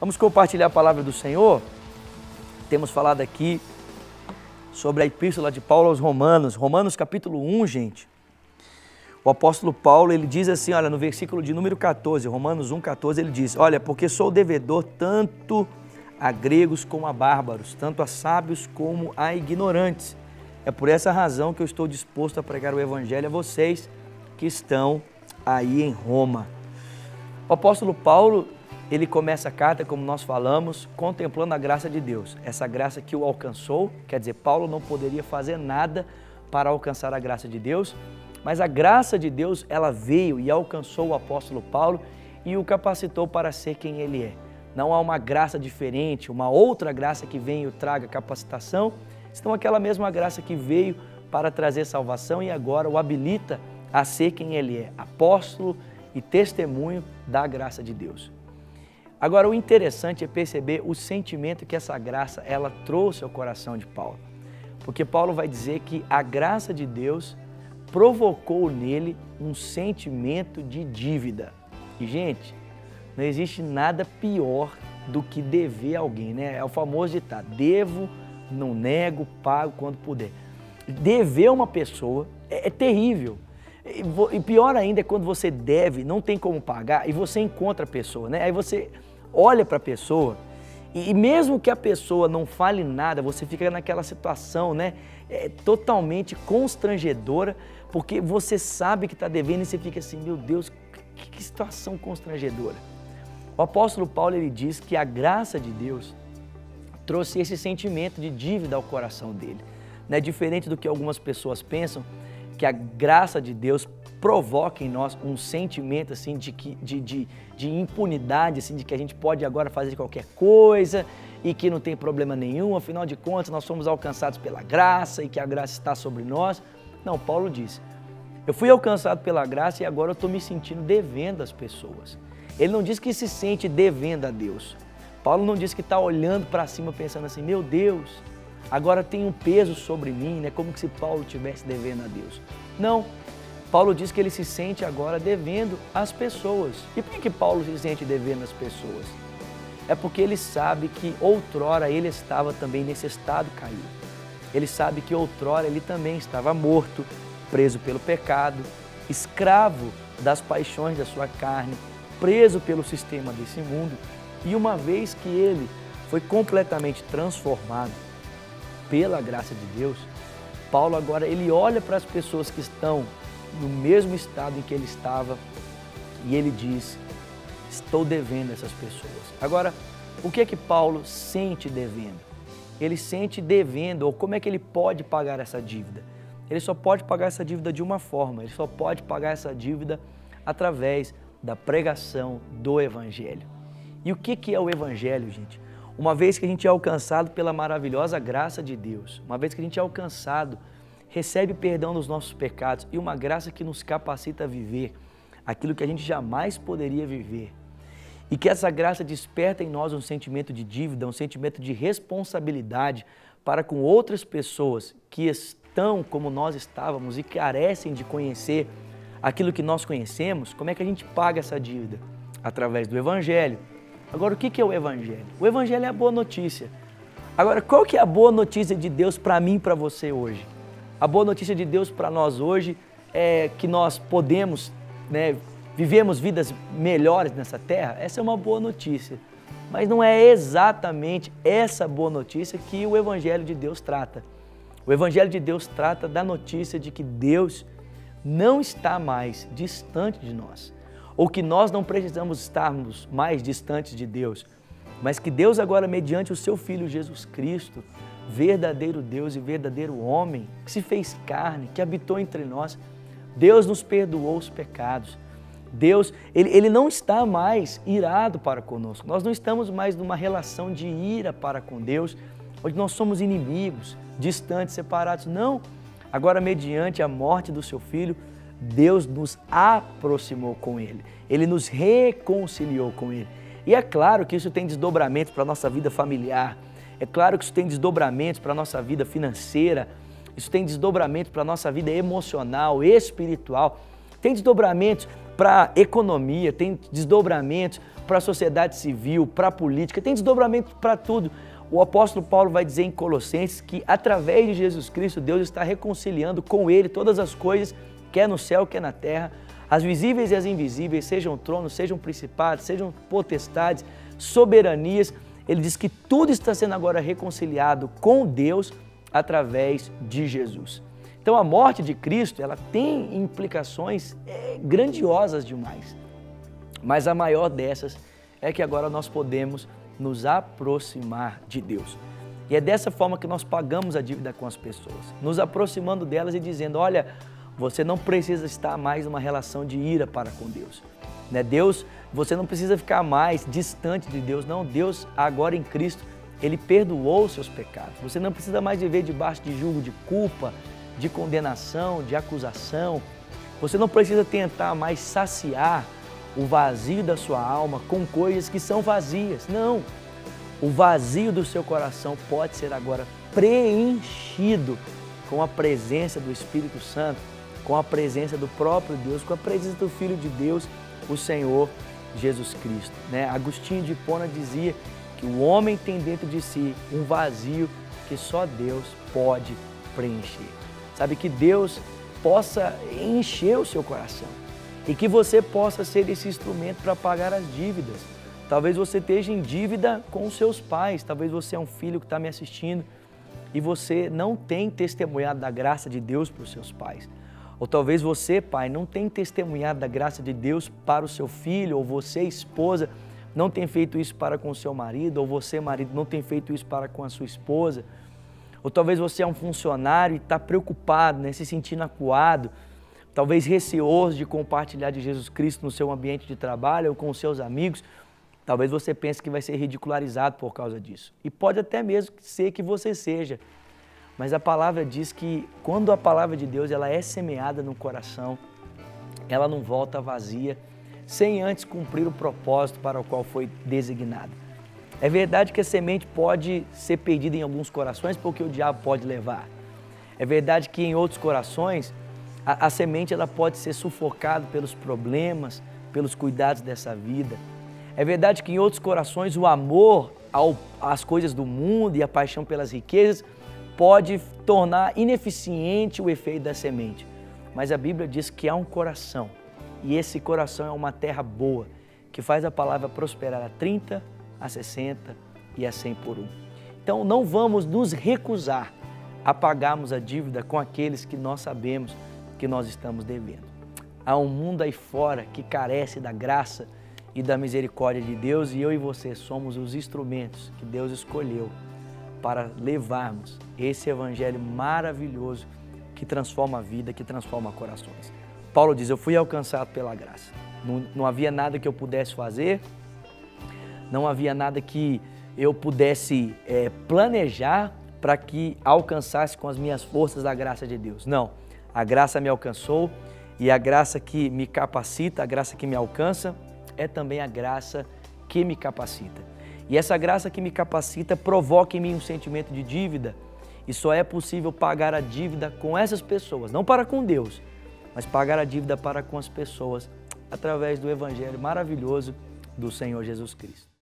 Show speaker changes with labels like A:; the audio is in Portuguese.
A: Vamos compartilhar a palavra do Senhor. Temos falado aqui sobre a epístola de Paulo aos Romanos. Romanos capítulo 1, gente. O apóstolo Paulo, ele diz assim, olha, no versículo de número 14, Romanos 1, 14, ele diz, olha, porque sou devedor tanto a gregos como a bárbaros, tanto a sábios como a ignorantes. É por essa razão que eu estou disposto a pregar o evangelho a vocês que estão aí em Roma. O apóstolo Paulo, ele começa a carta, como nós falamos, contemplando a graça de Deus. Essa graça que o alcançou, quer dizer, Paulo não poderia fazer nada para alcançar a graça de Deus, mas a graça de Deus, ela veio e alcançou o apóstolo Paulo e o capacitou para ser quem ele é. Não há uma graça diferente, uma outra graça que venha e traga capacitação, senão aquela mesma graça que veio para trazer salvação e agora o habilita a ser quem ele é, apóstolo e testemunho da graça de Deus. Agora, o interessante é perceber o sentimento que essa graça, ela trouxe ao coração de Paulo. Porque Paulo vai dizer que a graça de Deus provocou nele um sentimento de dívida. E, gente, não existe nada pior do que dever a alguém, né? É o famoso ditado, devo, não nego, pago quando puder. Dever uma pessoa é terrível. E pior ainda é quando você deve, não tem como pagar e você encontra a pessoa, né? Aí você olha para a pessoa e mesmo que a pessoa não fale nada, você fica naquela situação, né? Totalmente constrangedora, porque você sabe que está devendo e você fica assim, meu Deus, que situação constrangedora. O apóstolo Paulo, ele diz que a graça de Deus trouxe esse sentimento de dívida ao coração dele. Não é diferente do que algumas pessoas pensam, que a graça de Deus provoca em nós um sentimento assim, de impunidade, assim, de que a gente pode agora fazer qualquer coisa e que não tem problema nenhum, afinal de contas nós somos alcançados pela graça e que a graça está sobre nós. Não, Paulo diz, eu fui alcançado pela graça e agora eu estou me sentindo devendo às pessoas. Ele não diz que se sente devendo a Deus. Paulo não diz que está olhando para cima pensando assim, meu Deus, agora tem um peso sobre mim, né? Como se Paulo estivesse devendo a Deus. Não, Paulo diz que ele se sente agora devendo às pessoas. E por que Paulo se sente devendo às pessoas? É porque ele sabe que outrora ele estava também nesse estado caído. Ele sabe que outrora ele também estava morto, preso pelo pecado, escravo das paixões da sua carne, preso pelo sistema desse mundo. E uma vez que ele foi completamente transformado pela graça de Deus, Paulo agora ele olha para as pessoas que estão no mesmo estado em que ele estava e ele diz, estou devendo essas pessoas. Agora, o que é que Paulo sente devendo? Ele sente devendo, ou como é que ele pode pagar essa dívida? Ele só pode pagar essa dívida de uma forma, ele só pode pagar essa dívida através da pregação do Evangelho. E o que é o Evangelho, gente? Uma vez que a gente é alcançado pela maravilhosa graça de Deus, uma vez que a gente é alcançado, recebe perdão dos nossos pecados e uma graça que nos capacita a viver aquilo que a gente jamais poderia viver. E que essa graça desperta em nós um sentimento de dívida, um sentimento de responsabilidade para com outras pessoas que estão como nós estávamos e carecem de conhecer aquilo que nós conhecemos. Como é que a gente paga essa dívida? Através do Evangelho. Agora, o que é o Evangelho? O Evangelho é a boa notícia. Agora, qual que é a boa notícia de Deus para mim e para você hoje? A boa notícia de Deus para nós hoje é que nós podemos, vivemos vidas melhores nessa terra. Essa é uma boa notícia. Mas não é exatamente essa boa notícia que o Evangelho de Deus trata. O Evangelho de Deus trata da notícia de que Deus não está mais distante de nós, ou que nós não precisamos estarmos mais distantes de Deus, mas que Deus agora, mediante o seu Filho Jesus Cristo, verdadeiro Deus e verdadeiro homem, que se fez carne, que habitou entre nós, Deus nos perdoou os pecados. Deus, ele não está mais irado para conosco. Nós não estamos mais numa relação de ira para com Deus, onde nós somos inimigos, distantes, separados. Não. Agora, mediante a morte do seu Filho, Deus nos aproximou com Ele. Ele nos reconciliou com Ele. E é claro que isso tem desdobramentos para a nossa vida familiar. É claro que isso tem desdobramentos para a nossa vida financeira. Isso tem desdobramentos para a nossa vida emocional, espiritual. Tem desdobramentos para a economia, tem desdobramentos para a sociedade civil, para a política, tem desdobramento para tudo. O apóstolo Paulo vai dizer em Colossenses que através de Jesus Cristo, Deus está reconciliando com Ele todas as coisas, quer no céu, quer na terra, as visíveis e as invisíveis, sejam tronos, sejam principados, sejam potestades, soberanias. Ele diz que tudo está sendo agora reconciliado com Deus através de Jesus. Então a morte de Cristo, ela tem implicações grandiosas demais, mas a maior dessas é que agora nós podemos nos aproximar de Deus. E é dessa forma que nós pagamos a dívida com as pessoas, nos aproximando delas e dizendo, olha, você não precisa estar mais numa relação de ira para com Deus. Deus, você não precisa ficar mais distante de Deus, não. Deus, agora em Cristo, Ele perdoou os seus pecados. Você não precisa mais viver debaixo de julgo de culpa, de condenação, de acusação. Você não precisa tentar mais saciar o vazio da sua alma com coisas que são vazias. Não, o vazio do seu coração pode ser agora preenchido com a presença do Espírito Santo, com a presença do próprio Deus, com a presença do Filho de Deus, o Senhor Jesus Cristo. Agostinho de Hipona dizia que o homem tem dentro de si um vazio que só Deus pode preencher. Sabe, que Deus possa encher o seu coração e que você possa ser esse instrumento para pagar as dívidas. Talvez você esteja em dívida com os seus pais, talvez você é um filho que está me assistindo e você não tem testemunhado da graça de Deus para os seus pais. Ou talvez você, pai, não tem testemunhado da graça de Deus para o seu filho, ou você, esposa, não tem feito isso para com o seu marido, ou você, marido, não tem feito isso para com a sua esposa. Ou talvez você é um funcionário e está preocupado, se sentindo acuado, talvez receoso de compartilhar de Jesus Cristo no seu ambiente de trabalho ou com os seus amigos. Talvez você pense que vai ser ridicularizado por causa disso. E pode até mesmo ser que você seja. Mas a palavra diz que quando a palavra de Deus ela é semeada no coração, ela não volta vazia, sem antes cumprir o propósito para o qual foi designada. É verdade que a semente pode ser perdida em alguns corações porque o diabo pode levar. É verdade que em outros corações a semente ela pode ser sufocada pelos problemas, pelos cuidados dessa vida. É verdade que em outros corações o amor às coisas do mundo e a paixão pelas riquezas pode tornar ineficiente o efeito da semente. Mas a Bíblia diz que há um coração e esse coração é uma terra boa que faz a palavra prosperar a 30, a 60 e a 100 por um. Então não vamos nos recusar a pagarmos a dívida com aqueles que nós sabemos que nós estamos devendo. Há um mundo aí fora que carece da graça e da misericórdia de Deus e eu e você somos os instrumentos que Deus escolheu para levarmos esse evangelho maravilhoso que transforma a vida, que transforma corações. Paulo diz, eu fui alcançado pela graça. Não havia nada que eu pudesse fazer, não havia nada que eu pudesse planejar para que alcançasse com as minhas forças a graça de Deus. Não, a graça me alcançou e a graça que me capacita, a graça que me alcança, é também a graça que me capacita. E essa graça que me capacita provoca em mim um sentimento de dívida e só é possível pagar a dívida com essas pessoas, não para com Deus, mas pagar a dívida para com as pessoas através do evangelho maravilhoso do Senhor Jesus Cristo.